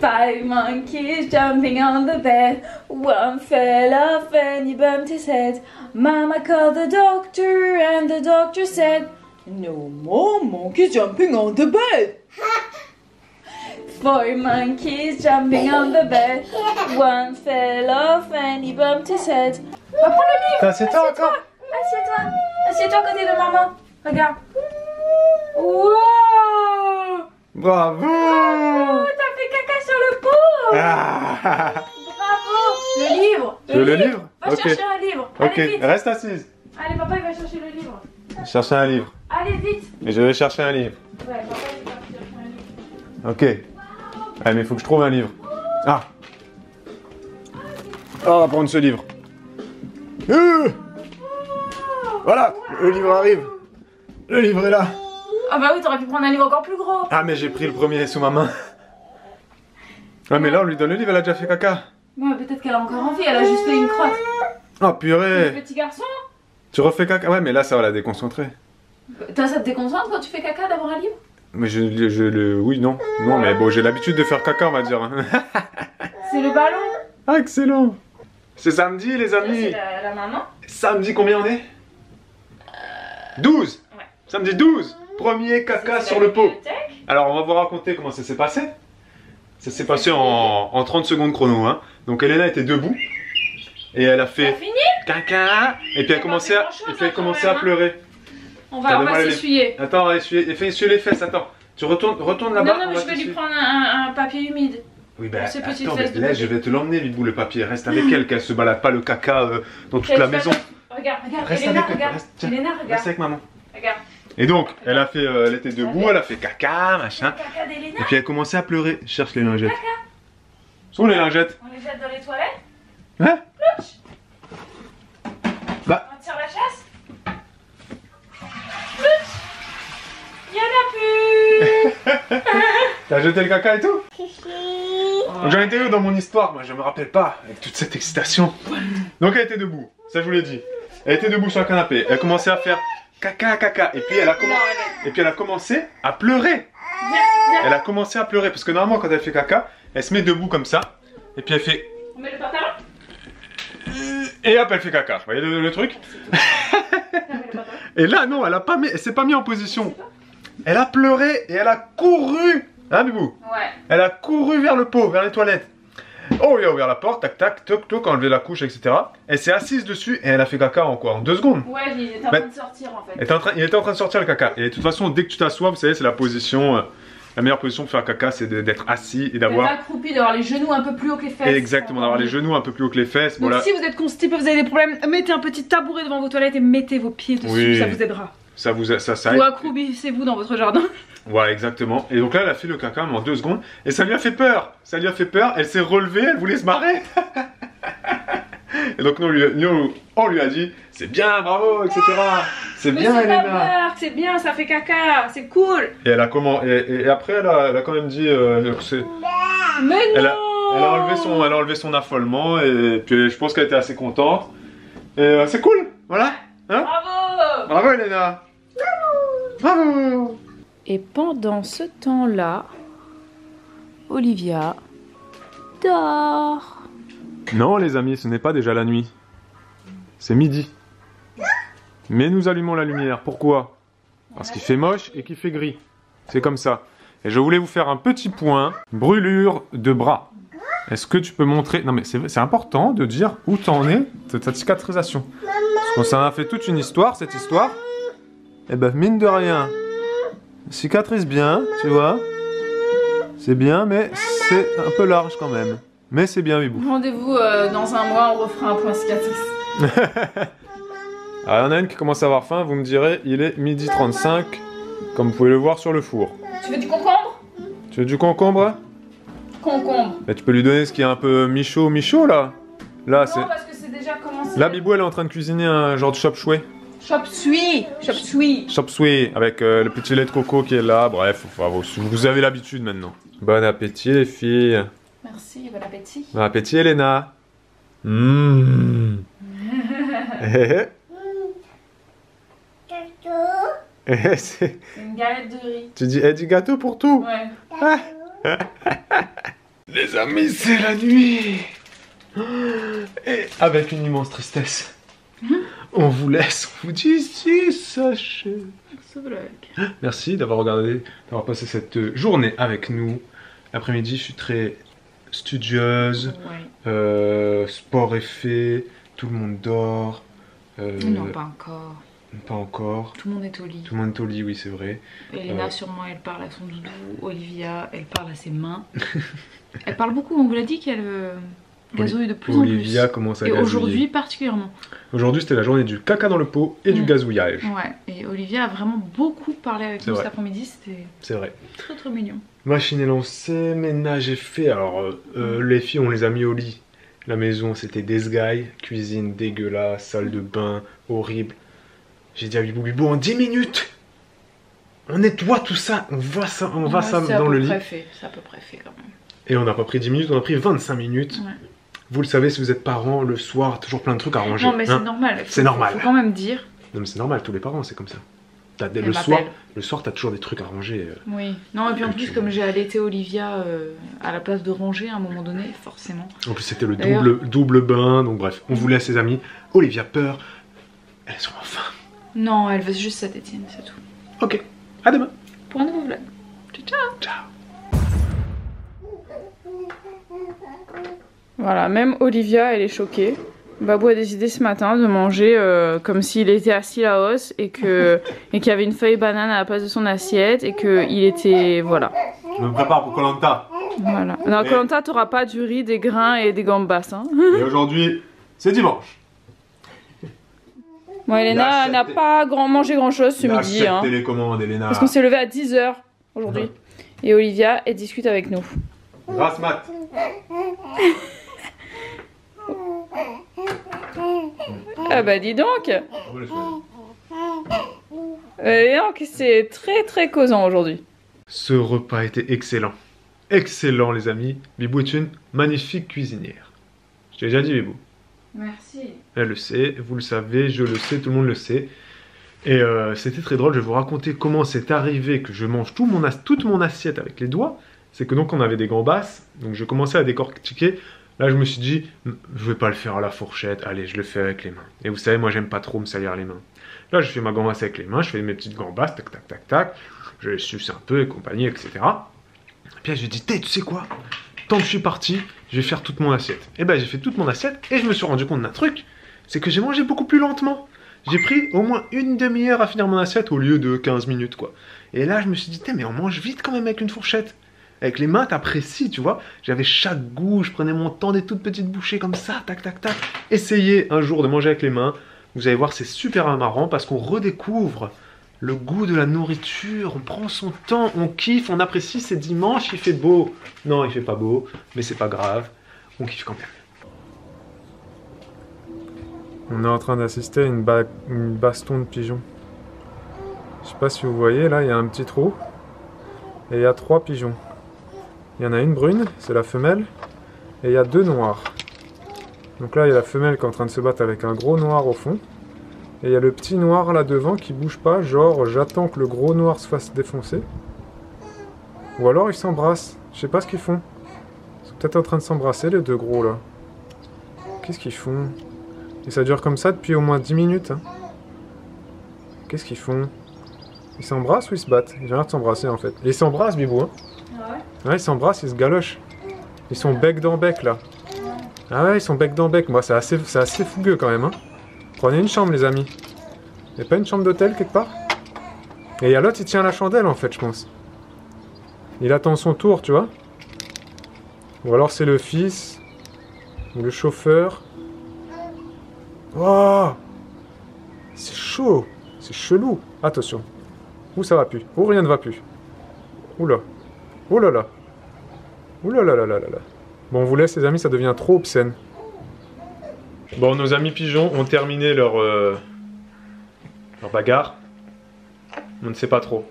5 monkeys jumping on the bed. One fell off and he bumped his head. Mama called the doctor and the doctor said, no more monkeys jumping on the bed. 4 monkeys jumping on the bed. One fell off and he bumped his head. Va prendre le livre. Assieds-toi encore. Assieds-toi. Assieds-toi à côté de maman. Regarde. Wow. Bravo. Oh, t'as fait caca sur le pot. Ah. Bravo. Le livre. Tu veux le livre? Va Ok. chercher un livre. Ok, Allez, vite. reste assise. Allez, papa, il va chercher le livre. Chercher un livre. Allez, vite. Et je vais chercher un livre. Ouais, papa, il va chercher un livre. Ok. Allez, mais il faut que je trouve un livre. Ah. Oh, on va prendre ce livre. Voilà, le livre arrive. Le livre est là. Ah bah oui, t'aurais pu prendre un livre encore plus gros. Ah, mais j'ai pris le premier sous ma main. Ah, mais là, on lui donne le livre, elle a déjà fait caca. Ouais, peut-être qu'elle a encore envie, elle a juste fait une crotte. Oh, purée. Petit garçon. Tu refais caca? Ouais, mais là, ça va la déconcentrer. Ça te déconcentre quand tu fais caca d'avoir un livre? Mais oui, non. Non, mais bon, j'ai l'habitude de faire caca, on va dire. C'est le ballon. Ah, excellent. C'est samedi, les Ça, amis. c'est la maman. Samedi, combien on est 12. Ouais. Samedi 12. Premier caca C'est sur la le pot. bibliothèque. Alors, on va vous raconter comment ça s'est passé. Ça s'est passé en 30 secondes chrono. Hein. Donc, Elena était debout. Et elle a T'as fait fini? caca. Et puis, elle commençait à pleurer. On va s'essuyer. Attends, on va essuyer. Elle fait essuyer les fesses. Attends. Tu retournes Non, là-bas. non, mais je vais lui prendre un papier humide. Oui, ben, Ces petites attends, fesses de là, bébé. je vais te l'emmener, Bibou, le papier. Reste avec elle, qu'elle se balade pas le caca dans toute Quelle la fesse. maison. Regarde, Reste Elena, avec elle. regarde. Tiens, Elena, reste regarde. avec maman. Regarde. Et donc, elle était debout, elle a fait caca, machin. Caca d'Elena. Et puis elle commençait à pleurer. Je cherche les lingettes. Sont les lingettes? On les jette dans les toilettes. Hein? Bah, On tire la chasse. Il y en a plus. t'as jeté le caca et tout? Donc j'en étais où dans mon histoire? Moi je me rappelle pas, avec toute cette excitation. Donc elle était debout, ça je vous l'ai dit. Elle était debout sur le canapé, elle commençait à faire caca, caca. Et puis elle a commencé à pleurer. Elle a commencé à pleurer, parce que normalement quand elle fait caca, elle se met debout comme ça. Et puis elle fait... On met le pantalon. Et hop, elle fait caca. Vous voyez le truc? Et là, non, elle s'est pas mise en position. Elle a pleuré et elle a couru. Hein, Bibou? Ouais. Elle a couru vers le pot, vers les toilettes. Oh, il a ouvert la porte, tac, tac, toc, toc, enlevé la couche, etc. Elle s'est assise dessus et elle a fait caca en quoi? En 2 secondes. Ouais, il était en train de sortir en fait. Il était en train de sortir le caca. Et de toute façon, dès que tu t'assois, vous savez, c'est la position... la meilleure position pour faire caca, c'est d'être assis et d'avoir... D'être accroupi, d'avoir les genoux un peu plus haut que les fesses. Exactement, d'avoir les genoux un peu plus haut que les fesses. Donc Voilà. si vous êtes constipé, vous avez des problèmes, mettez un petit tabouret devant vos toilettes et mettez vos pieds dessus, Oui. ça vous aidera. Ça Ou accroupissez-vous dans votre jardin. Voilà, exactement. Et donc là, elle a fait le caca en 2 secondes. Et ça lui a fait peur. Ça lui a fait peur. Elle s'est relevée, elle voulait se marrer. Et donc nous, on lui a dit, c'est bien, bravo, etc. C'est bien, Elena. C'est bien, ça fait caca, c'est cool. Et elle a et après, elle a quand même dit que c'est... Mais Elle non. a enlevé son affolement. Et puis je pense qu'elle était assez contente. Et c'est cool, voilà. Hein? Bravo. Bravo, Elena. Bravo. Et pendant ce temps-là, Olivia dort. Non, les amis, ce n'est pas déjà la nuit. C'est midi. Mais nous allumons la lumière. Pourquoi? Parce qu'il fait moche et qu'il fait gris. C'est comme ça. Et je voulais vous faire un petit point. Brûlure de bras. Est-ce que tu peux montrer... Non mais c'est important de dire où t'en es de ta cicatrisation. Parce qu'on s'en a fait toute une histoire, cette histoire. Et ben mine de rien, cicatrise bien, tu vois. C'est bien, mais c'est un peu large quand même. Mais c'est bien, Bibou. Rendez-vous dans un mois, on refera un point cicatrice. Alors, il y en a une qui commence à avoir faim, vous me direz, il est 12h35, comme vous pouvez le voir sur le four. Tu veux du concombre? Tu veux du concombre? Concombre. Bah, tu peux lui donner ce qui est un peu michaud, là. Là, Non, parce que c'est déjà commencé. Là, Bibou, elle est en train de cuisiner un genre de chop suey. Chop suey. Chop suey. Chop suey, avec le petit lait de coco qui est là. Bref, enfin, vous avez l'habitude maintenant. Bon appétit, les filles. Merci, bon appétit. Bon appétit, Elena. Mmh. C'est une galette de riz. Tu dis, du gâteau pour tout? Ouais. Les amis, c'est la nuit. Et avec une immense tristesse, on vous laisse, on vous dit ici, sachez. Merci d'avoir regardé, d'avoir passé cette journée avec nous. L'après-midi, je suis très studieuse, sport est fait, tout le monde dort. Non, pas encore. Pas encore. Tout le monde est au lit. Tout le monde est au lit, oui, c'est vrai. Elena, sûrement, elle parle à son doudou. Olivia, elle parle à ses mains. Elle parle beaucoup, on vous l'a dit qu'elle gazouille de plus en plus. Olivia commence à et gazouiller. aujourd'hui particulièrement. Aujourd'hui, c'était la journée du caca dans le pot et du gazouillage. Ouais, et Olivia a vraiment beaucoup parlé avec nous cet après-midi. C'était vrai. Très très mignon. Machine est lancée, ménage est fait. Alors, les filles, on les a mis au lit. La maison, c'était des cuisine dégueulasse, salle de bain horrible. J'ai dit à Bibou, en 10 minutes, on nettoie tout ça, on va ça dans le lit. C'est à peu près fait quand même. Et on n'a pas pris 10 minutes, on a pris 25 minutes. Ouais. Vous le savez, si vous êtes parents, le soir, toujours plein de trucs à ranger. Non mais c'est normal. C'est normal. Faut quand même dire. Non mais c'est normal, tous les parents, c'est comme ça. Le soir, t'as toujours des trucs à ranger. Oui. Non, et puis en plus, comme j'ai allaité Olivia à la place de ranger à un moment donné, forcément. En plus, c'était le double bain, donc bref, on vous laisse, les amis. Olivia peur. Elles sont enfin. Non, elle veut juste sa tétine, c'est tout. Ok, à demain. Pour un nouveau vlog. Ciao, ciao. Voilà, même Olivia, elle est choquée. Babou a décidé ce matin de manger comme s'il était assis là-haut et qu'il y avait une feuille banane à la place de son assiette et qu'il était... Voilà. Je me prépare pour Koh-Lanta. Voilà. Dans Koh-Lanta, t'auras pas du riz, des grains et des gambas. Hein. Et aujourd'hui, c'est dimanche. Bon, Elena n'a pas mangé grand chose ce midi. Hein. Télécommande, Elena. Parce qu'on s'est levé à 10 h aujourd'hui. Et Olivia, elle discute avec nous. Grâce mat. Ah bah dis donc. Donc c'est très très causant aujourd'hui. Ce repas était excellent. Excellent les amis. Bibou est une magnifique cuisinière. Je t'ai déjà dit Bibou. Merci. Elle le sait, vous le savez, je le sais, tout le monde le sait. Et c'était très drôle, je vais vous raconter comment c'est arrivé que je mange toute mon assiette avec les doigts. C'est que donc on avait des gambas, donc je commençais à décortiquer. Là je me suis dit, je vais pas le faire à la fourchette, allez je le fais avec les mains. Et vous savez, moi j'aime pas trop me salir les mains. Là je fais ma gambasse avec les mains, je fais mes petites gambas, tac tac tac tac. Je les suce un peu et compagnie, etc. Et puis là je dis, tu sais quoi? Tant que je suis parti, je vais faire toute mon assiette. Et ben j'ai fait toute mon assiette et je me suis rendu compte d'un truc, c'est que j'ai mangé beaucoup plus lentement. J'ai pris au moins une demi-heure à finir mon assiette au lieu de 15 minutes quoi. Et là je me suis dit, mais on mange vite quand même avec une fourchette. Avec les mains t'apprécies, tu vois. J'avais chaque goût, je prenais mon temps, des toutes petites bouchées comme ça, tac tac tac. Essayez un jour de manger avec les mains, vous allez voir c'est super marrant parce qu'on redécouvre le goût de la nourriture, on prend son temps, on kiffe, on apprécie, c'est dimanche, il fait beau. Non, il fait pas beau, mais c'est pas grave, on kiffe quand même. On est en train d'assister à une baston de pigeons. Je sais pas si vous voyez, là il y a un petit trou, et il y a 3 pigeons. Il y en a une brune, c'est la femelle, et il y a 2 noirs. Donc là il y a la femelle qui est en train de se battre avec un gros noir au fond. Et il y a le petit noir là devant qui bouge pas, genre j'attends que le gros noir se fasse défoncer. Ou alors ils s'embrassent, je sais pas ce qu'ils font. Ils sont peut-être en train de s'embrasser les 2 gros là. Qu'est-ce qu'ils font? Et ça dure comme ça depuis au moins 10 minutes. Hein. Qu'est-ce qu'ils font? Ils s'embrassent ou ils se battent? Ils ont l'air de s'embrasser en fait. Et ils s'embrassent Bibou hein. Ah ouais? Ouais ils s'embrassent, ils se galochent. Ils sont bec dans bec là. Ah ouais ils sont bec dans bec, moi c'est assez fougueux quand même hein. Prenez une chambre les amis. Il n'y a pas une chambre d'hôtel quelque part? Et il y a l'autre, il tient la chandelle en fait, je pense. Il attend son tour, tu vois. Ou alors c'est le fils. Ou le chauffeur. Oh, c'est chaud. C'est chelou. Attention. Où ça va plus? Où rien ne va plus? Oula. Oh là là. Oula là là là là là. Bon, on vous laisse les amis, ça devient trop obscène. Bon, nos amis pigeons ont terminé leur bagarre. On ne sait pas trop.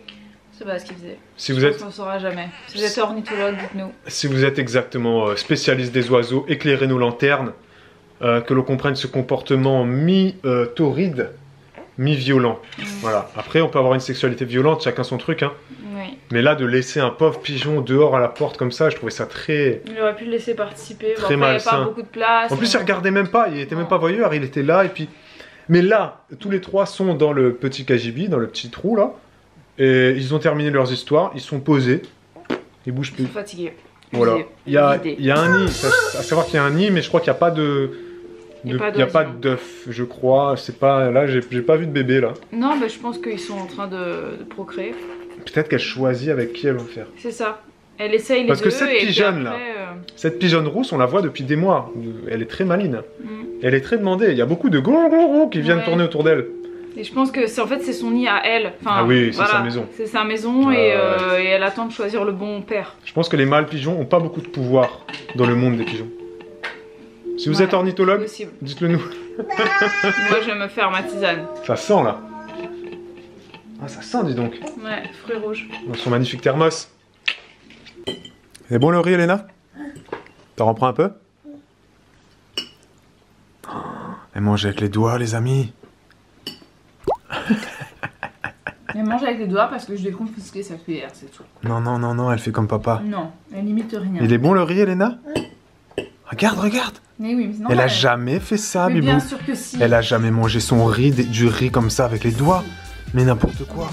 C'est pas ce qu'ils faisaient. Si vous êtes... On ne saura jamais. Si vous êtes ornithologue, dites-nous. Si vous êtes exactement spécialiste des oiseaux, éclairez nos lanternes. Que l'on comprenne ce comportement mi-torride, mi-violent. Voilà. Après, on peut avoir une sexualité violente, chacun son truc. Hein. Oui. Oui. Mais là, de laisser un pauvre pigeon dehors à la porte comme ça, je trouvais ça très... Il aurait pu le laisser participer. Très Bon, après, il n'y avait malsain. pas beaucoup de place. En plus, il mais- regardait même pas, il était même Non. pas voyeur, il était là et puis... Mais là, tous les trois sont dans le petit KGB, dans le petit trou là. Et ils ont terminé leurs histoires, ils sont posés. Ils bougent Ils plus. sont fatigués. Voilà. Usés, Il y a vidés. un nid, à savoir qu'il y a un nid, mais je crois qu'il n'y a pas de... Il y a pas Il n'y a pas d'oiseau. d'œuf, je crois. C'est pas... Là, j'ai pas vu de bébé là. Non, mais je pense qu'ils sont en train de procréer. Peut-être qu'elle choisit avec qui elle va faire. C'est ça. Elle essaye les Parce que deux. cette et puis pigeonne, après, Cette pigeonne rousse, on la voit depuis des mois. Elle est très maline. mm. Elle est très demandée. Il y a beaucoup de gros qui viennent Ouais. tourner autour d'elle. Et je pense que c'est en fait c'est son nid à elle. Enfin, Ah oui, c'est voilà, sa maison. C'est sa maison Ouais, et elle attend de choisir le bon père. Je pense que les mâles pigeons ont pas beaucoup de pouvoir dans le monde des pigeons. Si vous Ouais, êtes ornithologue, Possible. dites-le nous. Moi je vais me faire ma tisane. Ça sent là. Ah, ça sent, dis donc. Ouais, fruits rouges. Dans son magnifique thermos. C'est bon le riz, Elena? T'en reprends un peu? Oh, elle mange avec les doigts, les amis. Elle mange avec les doigts parce que je lui ai confisqué sa cuillère, c'est tout. Non, non, non, non, elle fait comme papa. Non, elle limite rien. Il est bon le riz, Elena? Regarde, regarde. Mais oui, mais sinon, Elle a jamais fait ça, Mais Bibou. bien sûr que si. Elle a jamais mangé son riz, du riz comme ça avec les doigts. Mais n'importe quoi.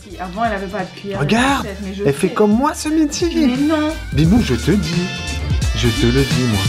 Si, avant elle avait pas de cuillère. Regarde, mais je Elle fait sais. comme moi ce midi. Mais non. Bibou, je te dis. Je te le dis, moi.